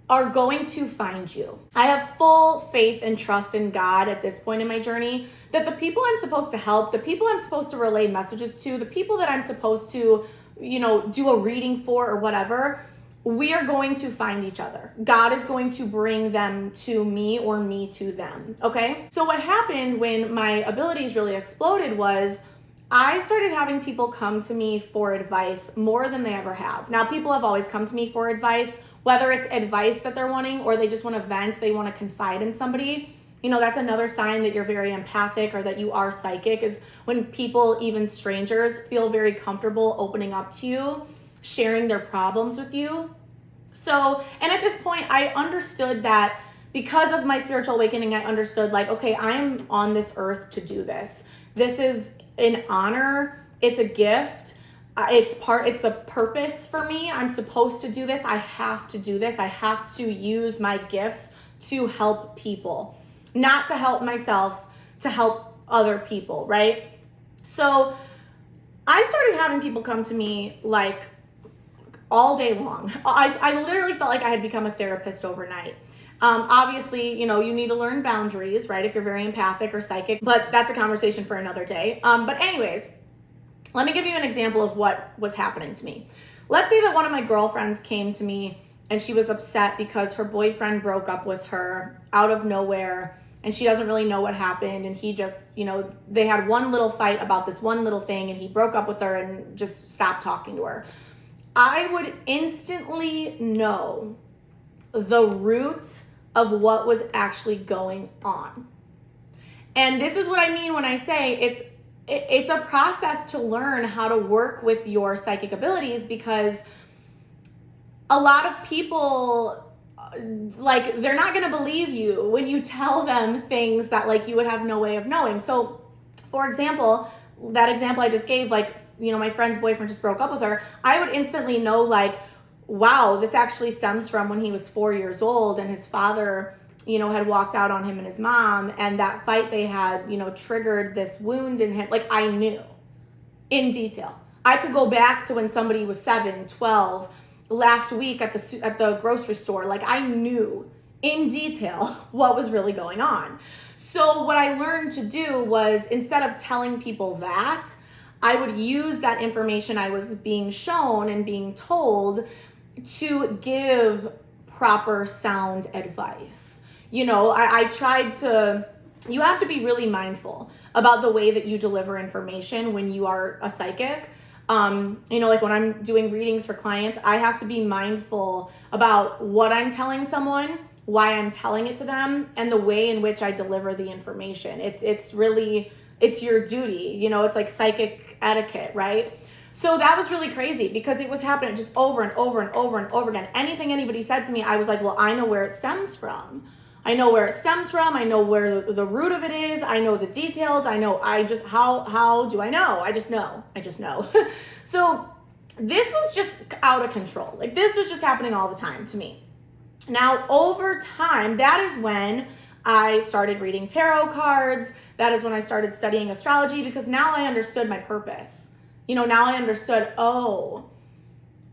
are going to find you. I have full faith and trust in God at this point in my journey that the people I'm supposed to help, the people I'm supposed to relay messages to, the people that I'm supposed to, do a reading for or whatever, we are going to find each other. God is going to bring them to me or me to them, okay? So what happened when my abilities really exploded was I started having people come to me for advice more than they ever have. Now, people have always come to me for advice, whether it's advice that they're wanting or they just want to vent, they want to confide in somebody. That's another sign that you're very empathic or that you are psychic, is when people, even strangers, feel very comfortable opening up to you, sharing their problems with you. So, and at this point, I understood that because of my spiritual awakening, I understood okay, I am on this earth to do this. This is an honor. It's a gift. It's a purpose for me. I'm supposed to do this. I have to do this. I have to use my gifts to help people, not to help myself, to help other people, right? So I started having people come to me all day long. I literally felt like I had become a therapist overnight. Obviously, you need to learn boundaries, right? If you're very empathic or psychic, but that's a conversation for another day. But anyways, let me give you an example of what was happening to me. Let's say that one of my girlfriends came to me and she was upset because her boyfriend broke up with her out of nowhere and she doesn't really know what happened. And he just, they had one little fight about this one little thing and he broke up with her and just stopped talking to her. I would instantly know the root of what was actually going on. And this is what I mean when I say it's a process to learn how to work with your psychic abilities, because a lot of people, like, they're not going to believe you when you tell them things that like you would have no way of knowing. So for example, that example I just gave, like, my friend's boyfriend just broke up with her, I would instantly know, like, wow, this actually stems from when he was 4 years old and his father, had walked out on him and his mom, and that fight they had, triggered this wound in him. Like, I knew in detail. I could go back to when somebody was 7, 12, last week at the grocery store. Like, I knew in detail what was really going on. So what I learned to do was, instead of telling people that, I would use that information I was being shown and being told to give proper sound advice. I tried to, you have to be really mindful about the way that you deliver information when you are a psychic. Like when I'm doing readings for clients, I have to be mindful about what I'm telling someone, why I'm telling it to them, and the way in which I deliver the information. It's your duty, it's like psychic etiquette, right? So that was really crazy because it was happening just over and over and over and over again. Anything anybody said to me, I was like, well, I know where it stems from. I know where it stems from. I know where the root of it is. I know the details. How do I know? I just know. So this was just out of control. Like, this was just happening all the time to me. Now, over time, that is when I started reading tarot cards. That is when I started studying astrology, because now I understood my purpose. Now I understood,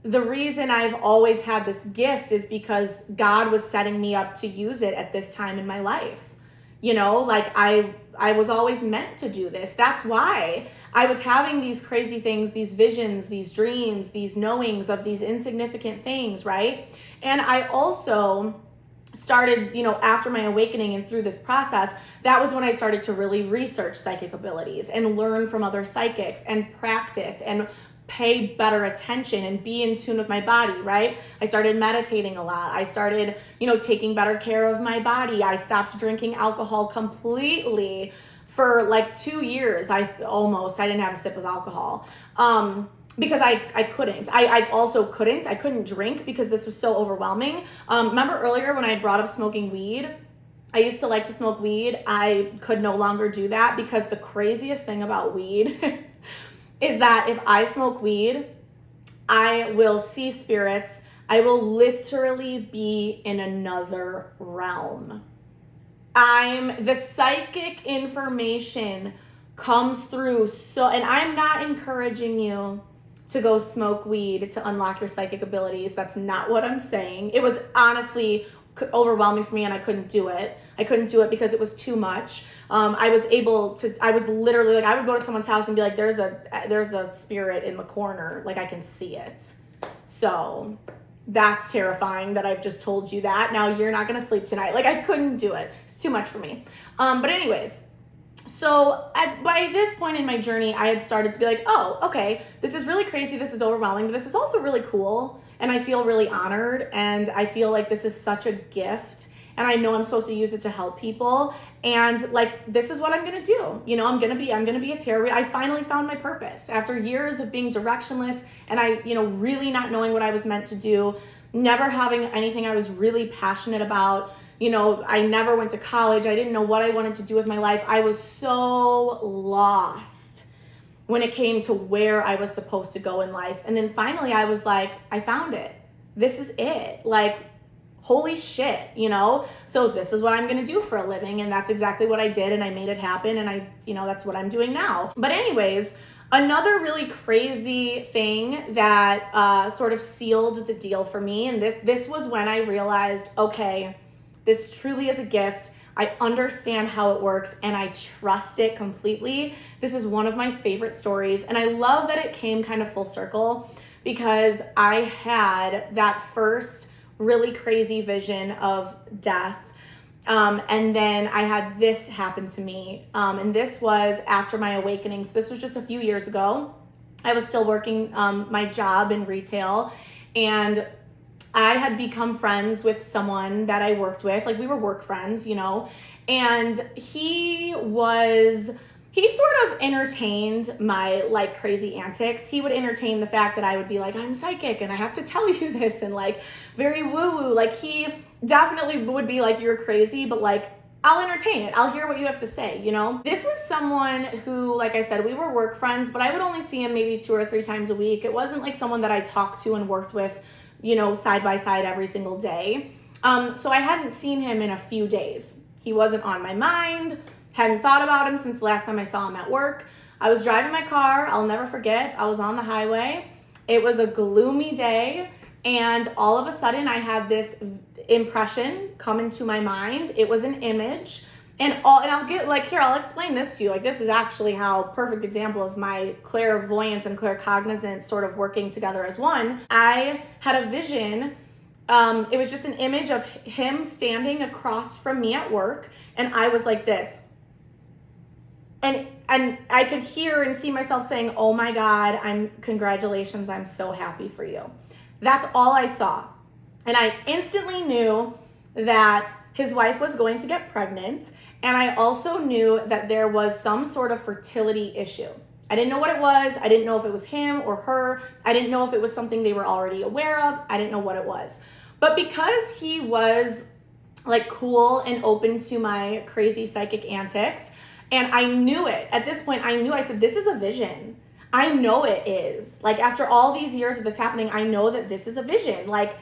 the reason I've always had this gift is because God was setting me up to use it at this time in my life. Like I was always meant to do this. That's why I was having these crazy things, these visions, these dreams, these knowings of these insignificant things, right? And I also started, after my awakening and through this process, that was when I started to really research psychic abilities and learn from other psychics and practice and pay better attention and be in tune with my body, right? I started meditating a lot. I started, taking better care of my body. I stopped drinking alcohol completely for like 2 years. I didn't have a sip of alcohol. Because I couldn't. I couldn't drink because this was so overwhelming. Remember earlier when I brought up smoking weed? I used to like to smoke weed. I could no longer do that because the craziest thing about weed is that if I smoke weed, I will see spirits. I will literally be in another realm. The psychic information comes through and I'm not encouraging you to go smoke weed to unlock your psychic abilities. That's not what I'm saying. It was honestly overwhelming for me and I couldn't do it. I couldn't do it because it was too much. I was literally like, I would go to someone's house and be like, there's a spirit in the corner. Like, I can see it. So that's terrifying that I've just told you that. Now you're not going to sleep tonight. Like, I couldn't do it. It's too much for me. But anyways, so by this point in my journey, I had started to be like, oh, okay, this is really crazy. This is overwhelming, but this is also really cool. And I feel really honored. And I feel like this is such a gift. And I know I'm supposed to use it to help people. And like, this is what I'm going to do. I'm going to be a tarot reader. I finally found my purpose after years of being directionless and I, really not knowing what I was meant to do, never having anything I was really passionate about. I never went to college. I didn't know what I wanted to do with my life. I was so lost when it came to where I was supposed to go in life. And then finally I was like, I found it. This is it. Like, holy shit, So this is what I'm going to do for a living. And that's exactly what I did. And I made it happen. And that's what I'm doing now. But anyways, another really crazy thing that sort of sealed the deal for me. And this was when I realized, okay, this truly is a gift. I understand how it works and I trust it completely. This is one of my favorite stories. And I love that it came kind of full circle because I had that first really crazy vision of death. And then I had this happen to me. And this was after my awakening. So this was just a few years ago. I was still working my job in retail, and I had become friends with someone that I worked with. Like, we were work friends, and he was he sort of entertained my like crazy antics. He would entertain the fact that I would be like, I'm psychic and I have to tell you this, and like very woo-woo. Like he definitely would be like, you're crazy, but like I'll entertain it. I'll hear what you have to say, you know? This was someone who, like I said, we were work friends, but I would only see him maybe 2 or 3 times a week. It wasn't like someone that I talked to and worked with, you know, side by side every single day. So I hadn't seen him in a few days. He wasn't on my mind. Hadn't thought about him since the last time I saw him at work. I was driving my car. I'll never forget. I was on the highway. It was a gloomy day. And all of a sudden I had this impression come into my mind. It was an image. And I'll get like, here, I'll explain this to you. Like, this is actually how perfect example of my clairvoyance and claircognizance sort of working together as one. I had a vision. It was just an image of him standing across from me at work. And I was like this. And I could hear and see myself saying, oh my God, congratulations, I'm so happy for you. That's all I saw. And I instantly knew that his wife was going to get pregnant. And I also knew that there was some sort of fertility issue. I didn't know what it was. I didn't know if it was him or her. I didn't know if it was something they were already aware of. I didn't know what it was. But because he was like cool and open to my crazy psychic antics, and I knew it. At this point, I said, this is a vision. I know it is. Like, after all these years of this happening, I know that this is a vision. Like,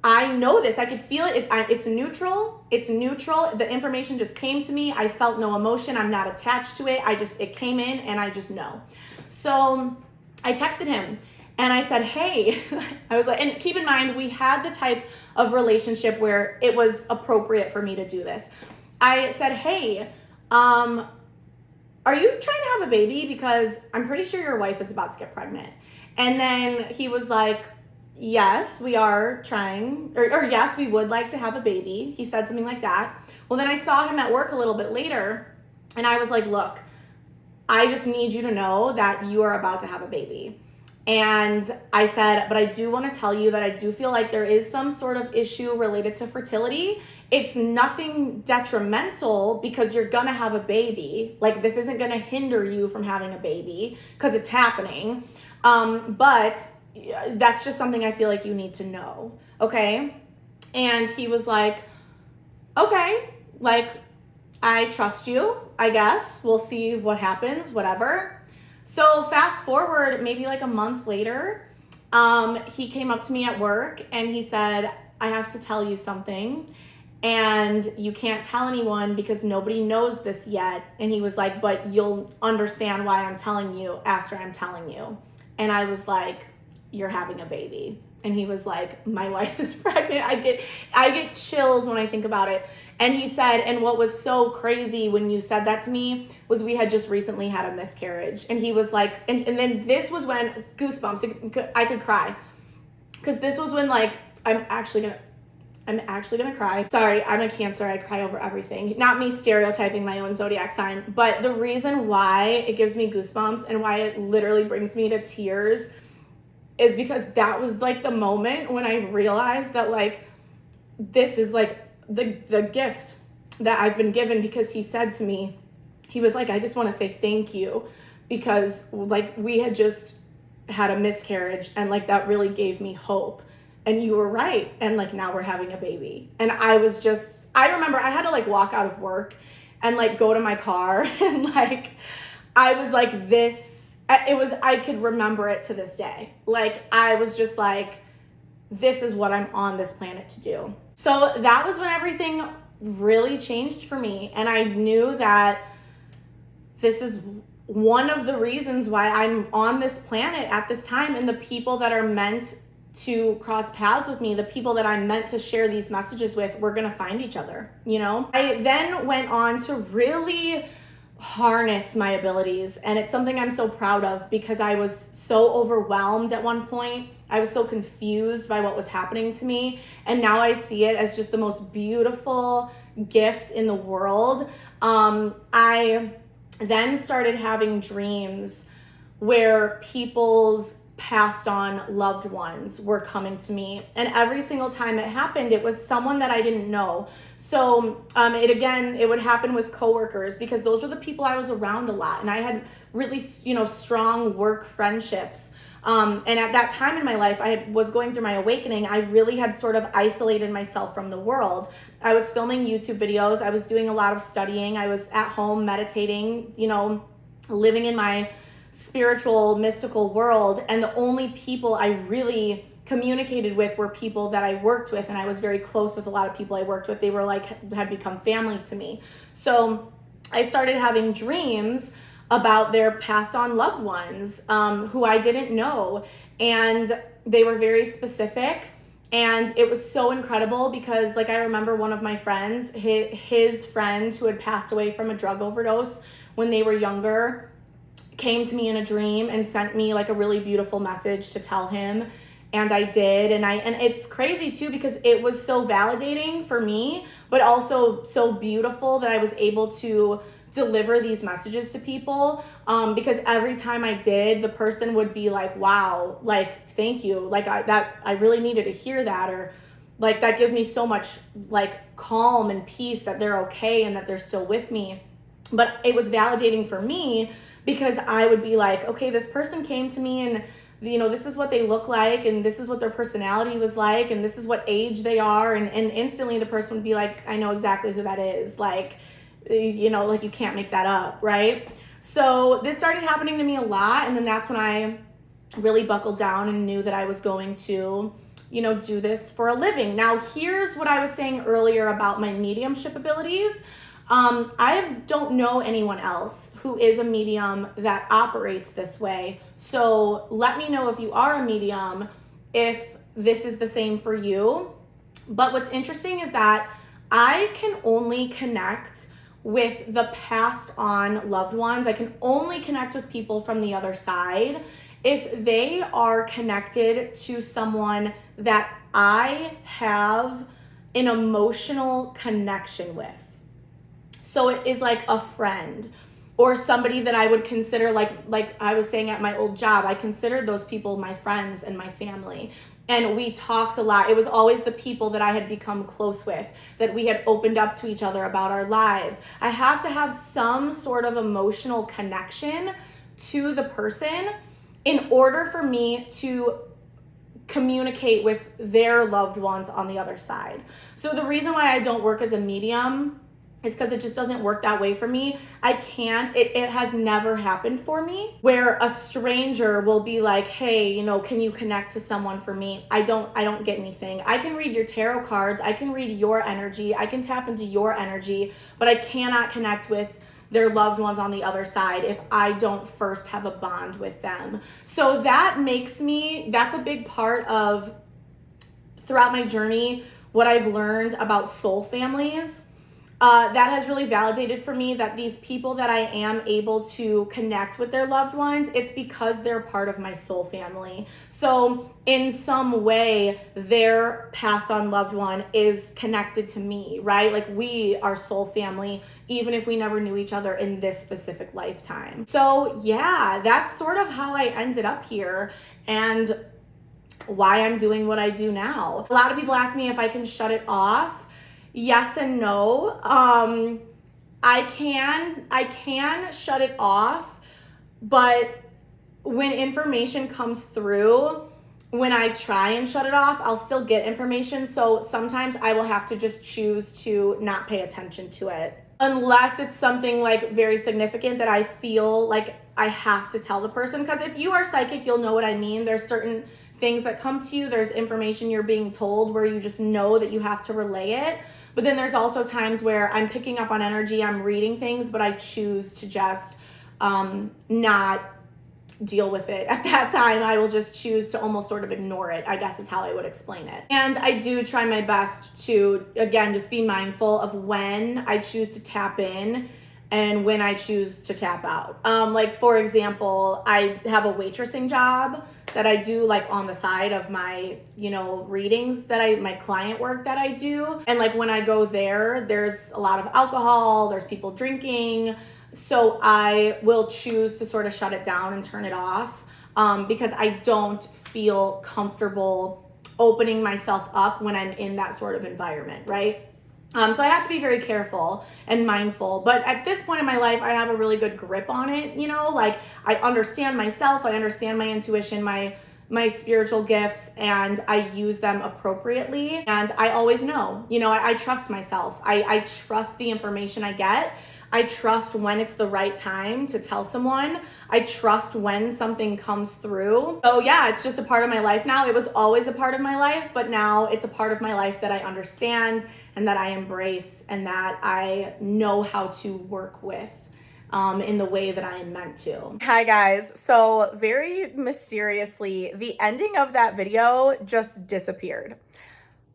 I know this. I could feel it. It's neutral. It's neutral. The information just came to me. I felt no emotion. I'm not attached to it. It came in and I just know. So I texted him and I said, hey, I was like, and keep in mind, we had the type of relationship where it was appropriate for me to do this. I said, hey, are you trying to have a baby? Because I'm pretty sure your wife is about to get pregnant. And then he was like, yes, we are trying, or yes, we would like to have a baby. He said something like that. Well, then I saw him at work a little bit later and I was like, look, I just need you to know that you are about to have a baby. And I said, but I do want to tell you that I do feel like there is some sort of issue related to fertility. It's nothing detrimental because you're going to have a baby. Like, this isn't going to hinder you from having a baby because it's happening. But that's just something I feel like you need to know. Okay. And he was like, okay, like, I trust you, I guess. We'll see what happens, whatever. So fast forward, maybe like a month later, he came up to me at work and he said, I have to tell you something and you can't tell anyone because nobody knows this yet. And he was like, but you'll understand why I'm telling you after I'm telling you. And I was like, you're having a baby. And he was like, my wife is pregnant. I get chills when I think about it. And he said, and what was so crazy when you said that to me was we had just recently had a miscarriage. And he was like, and then this was when, goosebumps, I could cry. Because this was when, like, I'm actually gonna cry. Sorry, I'm a Cancer. I cry over everything. Not me stereotyping my own zodiac sign, but the reason why it gives me goosebumps and why it literally brings me to tears is because that was like the moment when I realized that, like, this is like the gift that I've been given, because he said to me, he was like, I just want to say thank you because, like, we had just had a miscarriage and, like, that really gave me hope. And you were right. And, like, now we're having a baby. And I remember I had to, like, walk out of work and, like, go to my car and, like, I was like, I could remember it to this day. Like, I was just like, this is what I'm on this planet to do. So that was when everything really changed for me. And I knew that this is one of the reasons why I'm on this planet at this time. And the people that are meant to cross paths with me, the people that I'm meant to share these messages with, we're going to find each other, you know? I then went on to really harness my abilities, and it's something I'm so proud of because I was so overwhelmed at one point. I was so confused by what was happening to me, and now I see it as just the most beautiful gift in the world. I then started having dreams where people's passed on loved ones were coming to me, and every single time it happened, it was someone that I didn't know. So it would happen with coworkers, because those were the people I was around a lot, and I had really strong work friendships. And at that time in my life, was going through my awakening. I really had sort of isolated myself from the world. I was filming YouTube videos. I was doing a lot of studying. I was at home meditating, living in my spiritual, mystical world. And the only people I really communicated with were people that I worked with. And I was very close with a lot of people I worked with. They were had become family to me. So I started having dreams about their passed on loved ones, who I didn't know. And they were very specific. And it was so incredible because I remember one of my friends, his friend who had passed away from a drug overdose when they were younger, came to me in a dream and sent me a really beautiful message to tell him. And I did. And it's crazy too, because it was so validating for me, but also so beautiful that I was able to deliver these messages to people, because every time I did, the person would be like, wow, thank you. I really needed to hear that. Or that gives me so much calm and peace that they're okay and that they're still with me. But it was validating for me, because I would be like, okay, this person came to me and this is what they look like, and this is what their personality was like, and this is what age they are. And instantly the person would be like, I know exactly who that is. You can't make that up, right? So this started happening to me a lot. And then that's when I really buckled down and knew that I was going to, do this for a living. Now, here's what I was saying earlier about my mediumship abilities. I don't know anyone else who is a medium that operates this way. So let me know if you are a medium, if this is the same for you. But what's interesting is that I can only connect with the passed on loved ones. I can only connect with people from the other side if they are connected to someone that I have an emotional connection with. So it is like a friend or somebody that I would consider like I was saying at my old job, I considered those people my friends and my family. And we talked a lot. It was always the people that I had become close with, that we had opened up to each other about our lives. I have to have some sort of emotional connection to the person in order for me to communicate with their loved ones on the other side. So the reason why I don't work as a medium is because it just doesn't work that way for me. I can't, it has never happened for me where a stranger will be like, hey, can you connect to someone for me? I don't get anything. I can read your tarot cards. I can read your energy. I can tap into your energy, but I cannot connect with their loved ones on the other side if I don't first have a bond with them. So that's a big part of throughout my journey, what I've learned about soul families. That has really validated for me that these people that I am able to connect with their loved ones, it's because they're part of my soul family. So in some way, their passed on loved one is connected to me, right? We are soul family, even if we never knew each other in this specific lifetime. So yeah, that's sort of how I ended up here and why I'm doing what I do now. A lot of people ask me if I can shut it off. Yes and no. I can shut it off, but when information comes through, when I try and shut it off, I'll still get information. So sometimes I will have to just choose to not pay attention to it. Unless it's something very significant that I feel like I have to tell the person. Because if you are psychic, you'll know what I mean. There's certain things that come to you. There's information you're being told where you just know that you have to relay it. But then there's also times where I'm picking up on energy, I'm reading things, but I choose to just not deal with it. At that time, I will just choose to almost sort of ignore it, I guess is how I would explain it. And I do try my best to, again, just be mindful of when I choose to tap in and when I choose to tap out. For example, I have a waitressing job that I do on the side of my, readings my client work that I do. And when I go there's a lot of alcohol, there's people drinking. So I will choose to sort of shut it down and turn it off. because I don't feel comfortable opening myself up when I'm in that sort of environment, right? So I have to be very careful and mindful. But at this point in my life, I have a really good grip on it. Like I understand myself, I understand my intuition, my spiritual gifts, and I use them appropriately. And I always know, I trust myself. I trust the information I get. I trust when it's the right time to tell someone. I trust when something comes through. So yeah, it's just a part of my life now. It was always a part of my life, but now it's a part of my life that I understand and that I embrace and that I know how to work with in the way that I am meant to. Hi guys, so very mysteriously, the ending of that video just disappeared.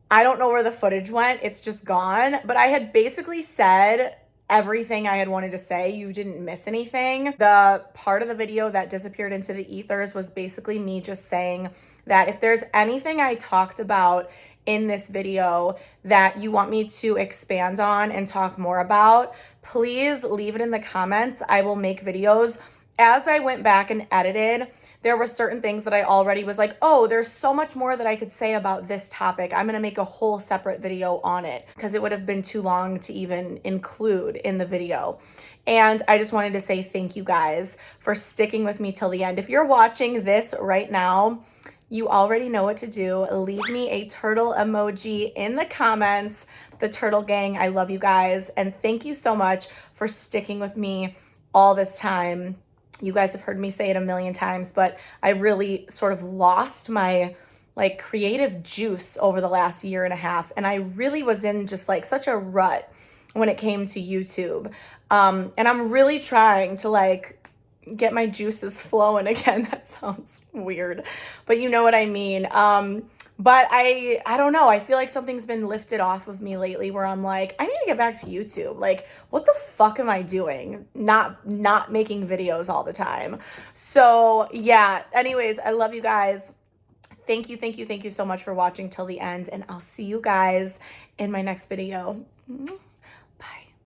I don't know where the footage went, it's just gone, but I had basically said everything I had wanted to say. You didn't miss anything. The part of the video that disappeared into the ethers was basically me just saying that if there's anything I talked about in this video that you want me to expand on and talk more about, please leave it in the comments. I will make videos. As I went back and edited, there were certain things that I already was like, oh, there's so much more that I could say about this topic. I'm gonna make a whole separate video on it because it would have been too long to even include in the video. And I just wanted to say thank you guys for sticking with me till the end. If you're watching this right now, you already know what to do. Leave me a turtle emoji in the comments. The Turtle Gang, I love you guys. And thank you so much for sticking with me all this time. You guys have heard me say it a million times, but I really sort of lost my creative juice over the last year and a half. And I really was in just such a rut when it came to YouTube. And I'm really trying to get my juices flowing again. That sounds weird, but you know what I mean. But I don't know. I feel like something's been lifted off of me lately where I'm like, I need to get back to YouTube. What the fuck am I doing? Not making videos all the time. So yeah, anyways, I love you guys. Thank you so much for watching till the end, and I'll see you guys in my next video.